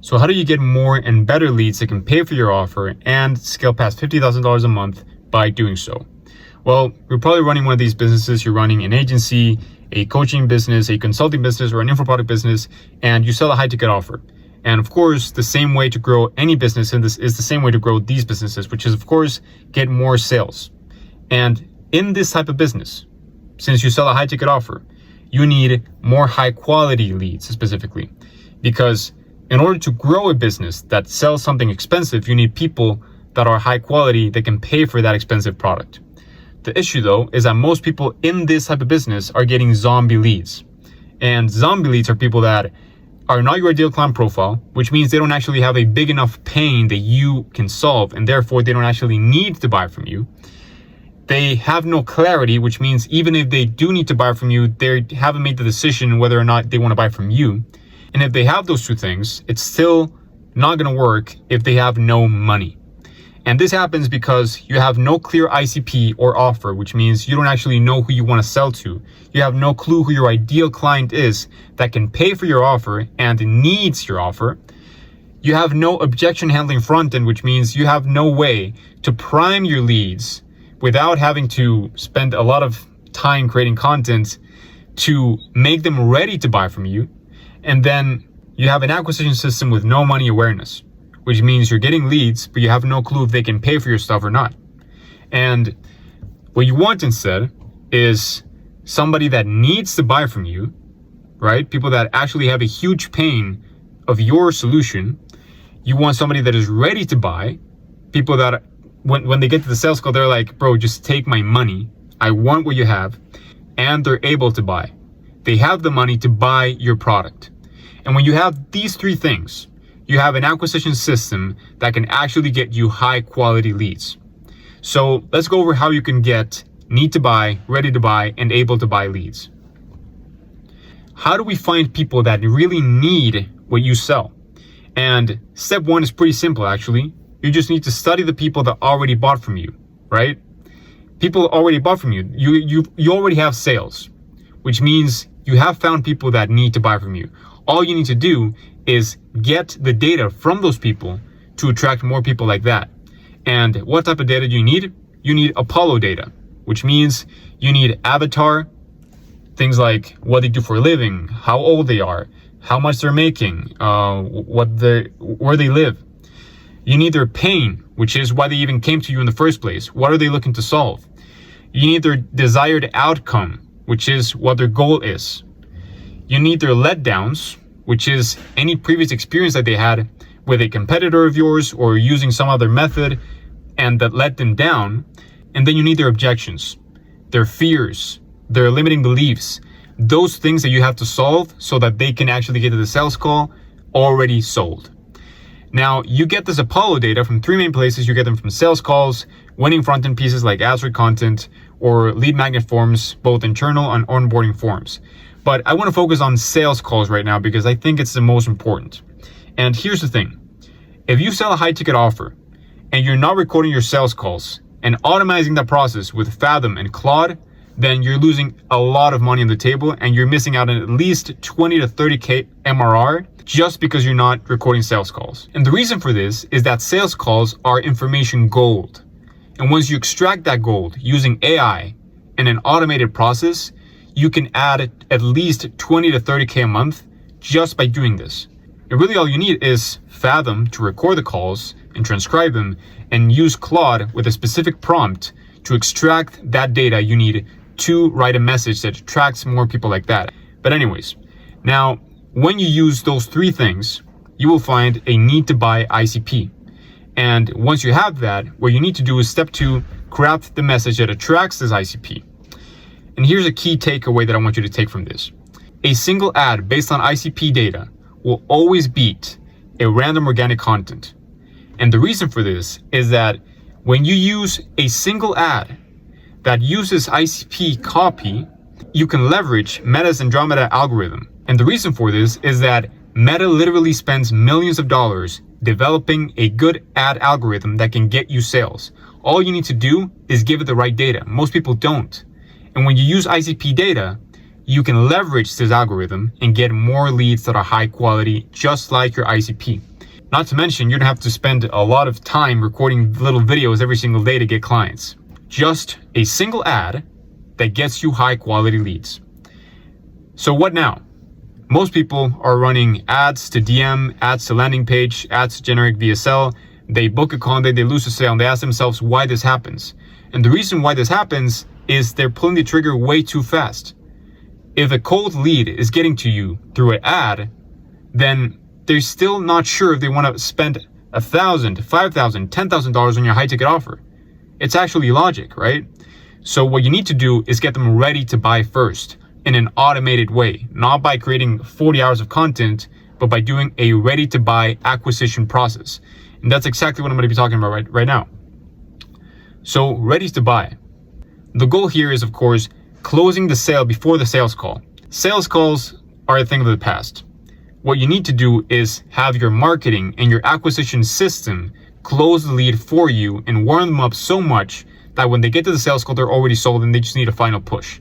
So how do you get more and better leads that can pay for your offer and scale past $50,000 a month by doing so? Well, you're probably running one of these businesses. You're running an agency, a coaching business, a consulting business, or an info product business, and you sell a high ticket offer. And of course, the same way to grow any business, and this is the same way to grow these businesses, which is of course, get more sales. And in this type of business, since you sell a high ticket offer, you need more high quality leads specifically, because in order to grow a business that sells something expensive, you need people that are high quality that can pay for that expensive product. The issue though is that most people in this type of business are getting zombie leads. And zombie leads are people that are not your ideal client profile, which means they don't actually have a big enough pain that you can solve, and therefore they don't actually need to buy from you. They have no clarity, which means even if they do need to buy from you, they haven't made the decision whether or not they want to buy from you. And if they have those two things, it's still not going to work if they have no money. And this happens because you have no clear ICP or offer, which means you don't actually know who you want to sell to. You have no clue who your ideal client is that can pay for your offer and needs your offer. You have no objection handling front end, which means you have no way to prime your leads without having to spend a lot of time creating content to make them ready to buy from you. And then you have an acquisition system with no money awareness, which means you're getting leads, but you have no clue if they can pay for your stuff or not. And what you want instead is somebody that needs to buy from you, right? People that actually have a huge pain of your solution. You want somebody that is ready to buy, people that when they get to the sales call, they're like, bro, just take my money. I want what you have. And they're able to buy. They have the money to buy your product. And when you have these three things, you have an acquisition system that can actually get you high quality leads. So let's go over how you can get need to buy, ready to buy, and able to buy leads. How do we find people that really need what you sell? And step one is pretty simple, actually. You just need to study the people that already bought from you, right? People already bought from you. You already have sales, which means you have found people that need to buy from you. All you need to do is get the data from those people to attract more people like that. And what type of data do you need? You need Apollo data, which means you need avatar, things like what they do for a living, how old they are, how much they're making, where they live. You need their pain, which is why they even came to you in the first place. What are they looking to solve? You need their desired outcome, which is what their goal is. You need their letdowns, which is any previous experience that they had with a competitor of yours or using some other method and that let them down. And then you need their objections, their fears, their limiting beliefs, those things that you have to solve so that they can actually get to the sales call already sold. Now, you get this Apollo data from three main places. You get them from sales calls, winning front-end pieces like ads for content, or lead magnet forms, both internal and onboarding forms. But I want to focus on sales calls right now because I think it's the most important. And here's the thing. If you sell a high ticket offer and you're not recording your sales calls and automating that process with Fathom and Claude, then you're losing a lot of money on the table and you're missing out on at least 20 to 30K MRR just because you're not recording sales calls. And the reason for this is that sales calls are information gold. And once you extract that gold using AI and an automated process, you can add at least 20 to 30K a month just by doing this. And really all you need is Fathom to record the calls and transcribe them and use Claude with a specific prompt to extract that data you need to write a message that attracts more people like that. But anyways, now when you use those three things, you will find a need to buy ICP. And once you have that, what you need to do is step two, craft the message that attracts this ICP. And here's a key takeaway that I want you to take from this. A single ad based on ICP data will always beat a random organic content. And the reason for this is that when you use a single ad that uses ICP copy, you can leverage Meta's Andromeda algorithm. And the reason for this is that Meta literally spends millions of dollars developing a good ad algorithm that can get you sales. All you need to do is give it the right data. Most people don't. And when you use ICP data, you can leverage this algorithm and get more leads that are high quality, just like your ICP. Not to mention, you're gonna have to spend a lot of time recording little videos every single day to get clients. Just a single ad that gets you high quality leads. So what now? Most people are running ads to DM, ads to landing page, ads to generate VSL. They book a content, they lose a sale, and they ask themselves why this happens. And the reason why this happens is they're pulling the trigger way too fast. If a cold lead is getting to you through an ad, then they're still not sure if they want to spend $1,000, $5,000, $10,000 on your high ticket offer. It's actually logic, right? So what you need to do is get them ready to buy first in an automated way, not by creating 40 hours of content, but by doing a ready to buy acquisition process. And that's exactly what I'm going to be talking about right now. So ready to buy. The goal here is, of course, closing the sale before the sales call. Sales calls are a thing of the past. What you need to do is have your marketing and your acquisition system close the lead for you and warm them up so much that when they get to the sales call, they're already sold and they just need a final push.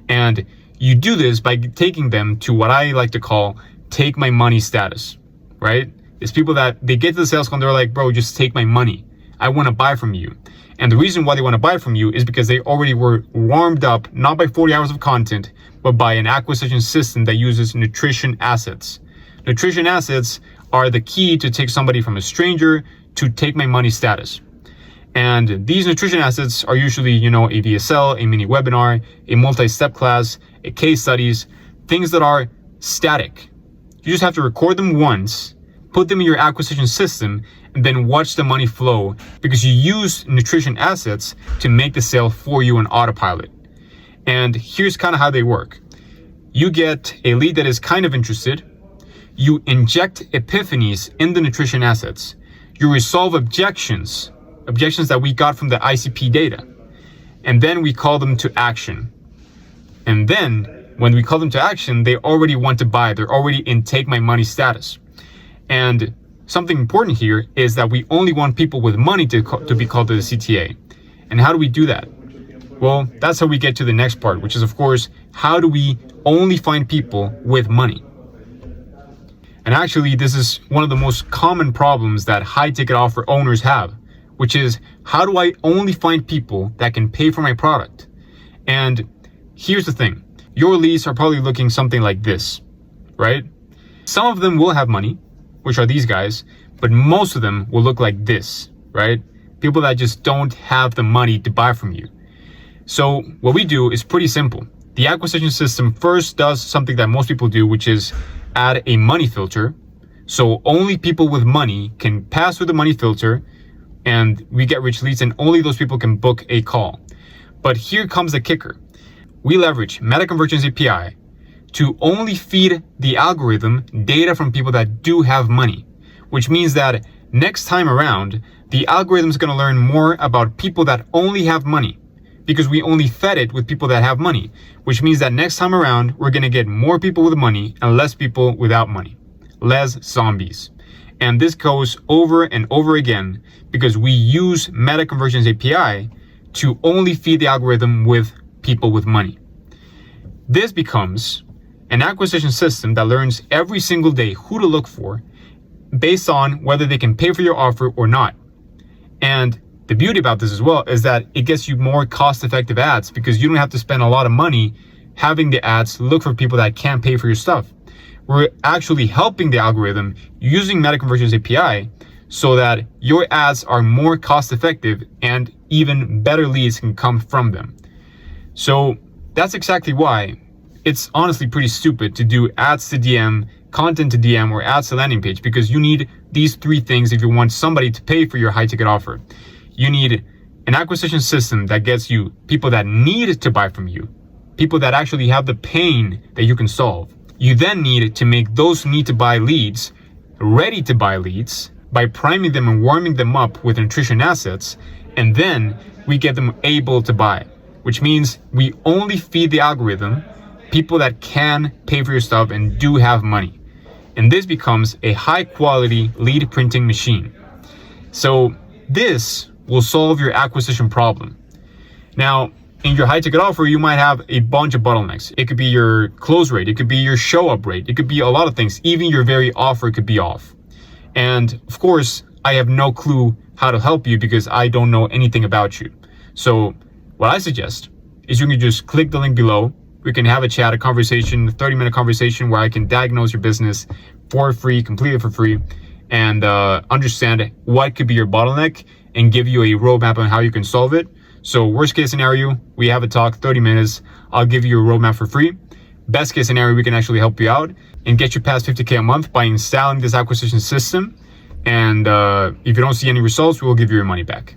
And you do this by taking them to what I like to call take my money status, right? It's people that they get to the sales call and they're like, bro, just take my money. I want to buy from you. And the reason why they want to buy from you is because they already were warmed up, not by 40 hours of content, but by an acquisition system that uses nutrition assets. Nutrition assets are the key to take somebody from a stranger to take my money status. And these nutrition assets are usually, a VSL, a mini webinar, a multi-step class, a case studies, things that are static. You just have to record them once, put them in your acquisition system, and then watch the money flow because you use nutrition assets to make the sale for you on autopilot. And here's kind of how they work. You get a lead that is kind of interested. You inject epiphanies in the nutrition assets. You resolve objections that we got from the ICP data. And then we call them to action. And then when we call them to action, they already want to buy. They're already in take my money status. And something important here is that we only want people with money to be called to the CTA. And how do we do that? Well, that's how we get to the next part, which is, of course, how do we only find people with money? And actually, this is one of the most common problems that high ticket offer owners have, which is how do I only find people that can pay for my product? And here's the thing. Your leads are probably looking something like this, right? Some of them will have money, which are these guys, but most of them will look like this, right? People that just don't have the money to buy from you. So what we do is pretty simple. The acquisition system first does something that most people do, which is add a money filter. So only people with money can pass through the money filter and we get rich leads, and only those people can book a call. But here comes the kicker. We leverage Meta Conversions API to only feed the algorithm data from people that do have money, which means that next time around, the algorithm is going to learn more about people that only have money because we only fed it with people that have money, which means that next time around, we're going to get more people with money and less people without money, less zombies. And this goes over and over again because we use Meta Conversions API to only feed the algorithm with people with money. This becomes an acquisition system that learns every single day who to look for based on whether they can pay for your offer or not. And the beauty about this as well is that it gets you more cost-effective ads because you don't have to spend a lot of money having the ads look for people that can't pay for your stuff. We're actually helping the algorithm using Meta Conversions API so that your ads are more cost-effective and even better leads can come from them. So that's exactly why it's honestly pretty stupid to do ads to DM, content to DM, or ads to landing page, because you need these three things if you want somebody to pay for your high ticket offer. You need an acquisition system that gets you people that need to buy from you, people that actually have the pain that you can solve. You then need to make those need to buy leads ready to buy leads by priming them and warming them up with nutrition assets, and then we get them able to buy, which means we only feed the algorithm people that can pay for your stuff and do have money. And this becomes a high quality lead printing machine. So this will solve your acquisition problem. Now, in your high ticket offer, you might have a bunch of bottlenecks. It could be your close rate. It could be your show up rate. It could be a lot of things. Even your very offer could be off. And of course, I have no clue how to help you because I don't know anything about you. So what I suggest is you can just click the link below. We can have a chat, a conversation, a 30-minute conversation where I can diagnose your business for free, completely for free, and understand what could be your bottleneck and give you a roadmap on how you can solve it. So worst case scenario, we have a talk, 30 minutes. I'll give you a roadmap for free. Best case scenario, we can actually help you out and get you past 50K a month by installing this acquisition system. And if you don't see any results, we will give you your money back.